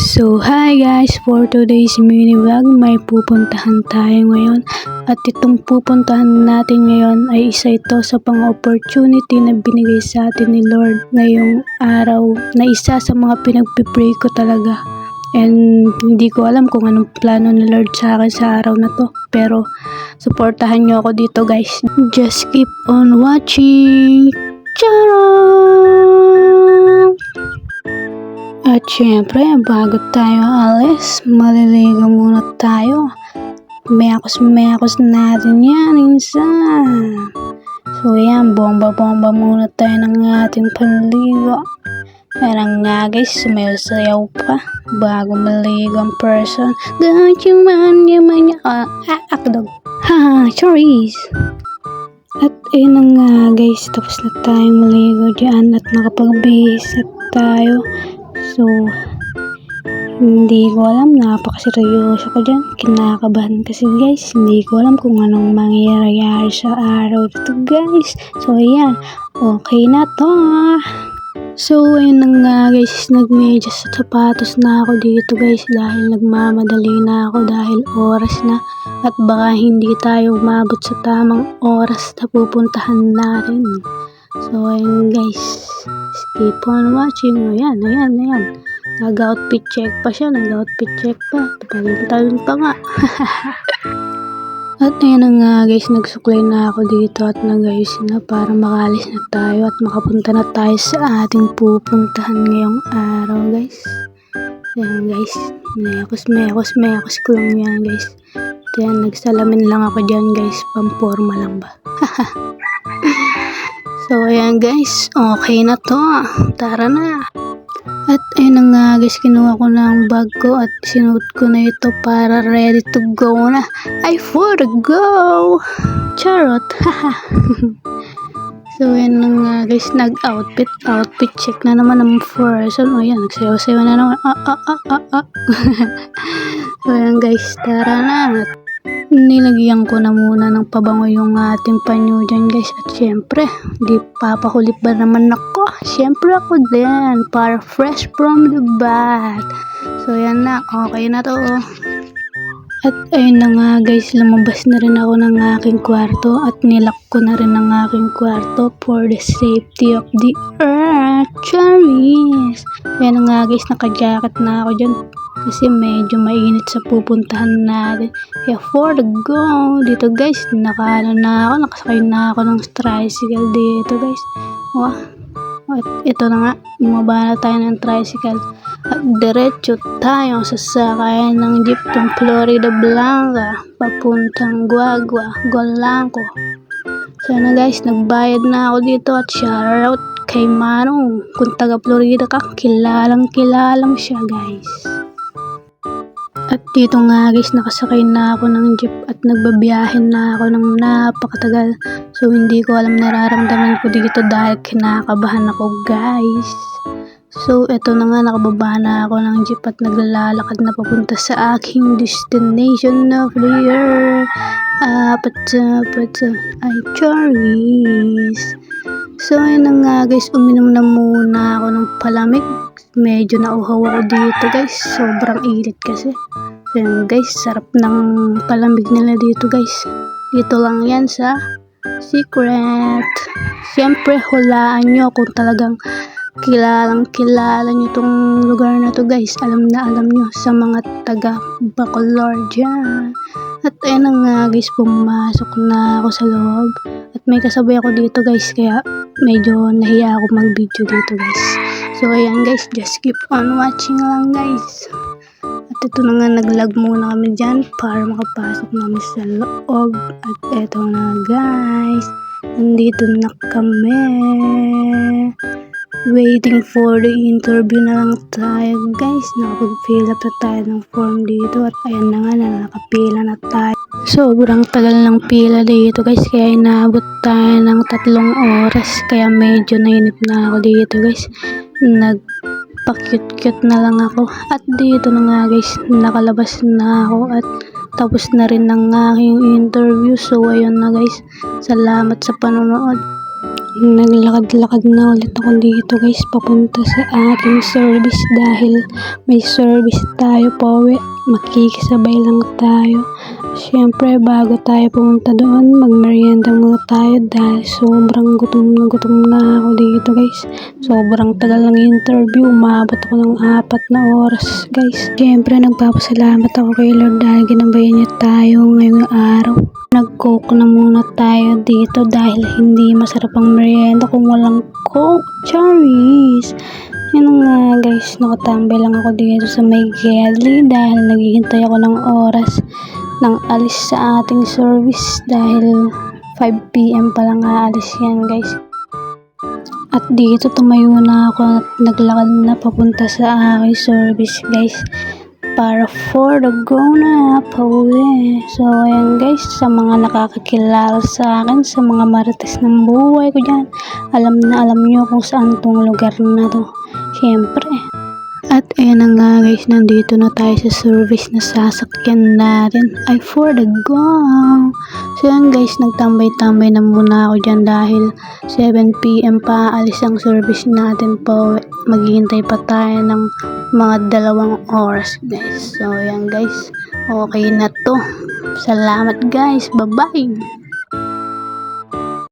So hi guys, for today's mini vlog may pupuntahan tayo ngayon at itong pupuntahan natin ngayon ay isa ito sa pang-opportunity na binigay sa atin ni Lord ngayong araw na isa sa mga pinagpipray ko talaga. And hindi ko alam kung anong plano ni Lord sa akin sa araw na to, pero supportahan nyo ako dito guys. Just keep on watching. Charot! At syempre, bago tayo alis, maliligo muna tayo. Mekos natin yan, insan. So yan, bomba muna tayo ng ating panligo. Parang nga guys, sumayaw pa bago maligo ang person. Don't you man, akdog. Haha, choris. At ayun nga guys, tapos na tayong maligo dyan at nakapagbihis na tayo. So, hindi ko alam, napakaseryoso ko dyan. Kinakabahan kasi guys, hindi ko alam kung anong mangyayari sa araw ito guys. So, ayan, okay na to. So, ayun na nga guys, nagmedyas at sapatos na ako dito guys dahil nagmamadali na ako dahil oras na at baka hindi tayo umabot sa tamang oras na pupuntahan natin. So, ayun guys, keep on watching. Ayan. Nag-outfit check pa siya, Talon pa nga. At ayun na nga guys, nagsuklay na ako dito at nag-ayos na para makalis na tayo at makapunta na tayo sa ating pupuntahan ngayong araw guys. Ayan guys, mekos ko lang yan guys. At ayan, nagsalamin lang ako dyan guys, pamporma lang ba. So ayan guys, okay na to. Tara na. At ayun na nga guys, kinuha ko na ang bag ko at sinuot ko na ito para ready to go na. I for the go! Charot! So ayan na nga guys, outfit check na naman ang person. O yan, nagsayaw-sayaw na naman. So ayan guys, tara na. Nilagyan ko na muna ng pabango yung ating panyo dyan guys. At syempre, di papakulit ba naman ako? Syempre ako din, para fresh from the bath. So yan na, okay na to. At ayun na nga guys, lumabas na rin ako ng aking kwarto at nilock ko na rin ang aking kwarto for the safety of the earth. Charis! Ayan na nga guys, naka-jacket na ako dyan kasi medyo mainit sa pupuntahan natin. Kaya for the go, dito guys, nakasakay na ako ng tricycle dito guys. Wow. At ito na nga, bumaba na tayo ng tricycle at diretso tayo sa sakayan ng jeep ng Florida Blanca papuntang Guagua, Golangco. So na guys, nagbayad na ako dito at shoutout kay Manong. Kung taga Florida ka, kilalang mo siya guys. At dito nga guys, nakasakay na ako ng jeep at nagbabiyahin na ako ng napakatagal. So hindi ko alam nararamdaman ko dito dahil kinakabahan ako guys. So eto na nga, nakababa na ako ng jeep at naglalakad na papunta sa aking destination of the year. Ay Charis. So ayun na nga guys, uminom na muna ako ng palamig. Medyo nauhaw ako dito guys, sobrang init kasi. Ayan guys, sarap ng palamig nila dito guys. Dito lang yan sa Secret. Siyempre, hulaan nyo kung talagang kilala nyo tong lugar na to guys. Alam nyo sa mga taga Bacolod dyan. At ayun na nga guys, pumasok na ako sa loob. At may kasabay ako dito guys, kaya medyo nahiya ako mag-video dito guys. So ayan guys, just keep on watching lang guys. At ito na nga, nag-lag muna kami dyan para makapasok namin sa loob. At eto na guys, nandito na kami. Waiting for the interview na lang tayo guys. Nakapag-fill up na tayo ng form dito. At ayan na nga, nakapila na tayo. Sobrang tagal ng pila dito guys, kaya inaabot tayo ng 3 oras. Kaya medyo nainip na ako dito guys. Nagpa-cute na lang ako. At dito na nga guys, nakalabas na ako at tapos na rin ng aking interview. So ayun na guys, salamat sa panonood. Naglakad-lakad na ulit ako dito guys, papunta sa aking service dahil may service tayo pauwi. Makikisabay lang tayo. Siyempre, bago tayo pumunta doon, magmerienda muna tayo dahil sobrang gutom na ako dito guys. Sobrang tagal ng interview, umabot ako ng 4 na oras guys. Siyempre, nagpapasalamat ako kay Lord dahil ginabayan niya tayo ngayong araw. Nag-coke na muna tayo dito dahil hindi masarap ang merienda kung walang coke. Cherries! Yun nga guys, nakatambay lang ako dito sa may galley dahil naghihintay ako ng oras ng alis sa ating service dahil 5 PM pa lang aalis yan guys. At dito tumayo na ako at naglakad na papunta sa aking service guys para for the go na pauwi. So ayan guys, sa mga nakakakilala sa akin, sa mga marites ng buhay ko dyan, alam na alam nyo kung saan tong lugar na to. Siyempre. At ayan na nga guys, nandito na tayo sa service na sasakyan natin. Ay for the go. So yan guys, nagtambay-tambay na muna ako dyan dahil 7 PM pa alis ang service natin po. Maghihintay pa tayo ng mga 2 oras guys. So yan guys, okay na to. Salamat guys, bye bye.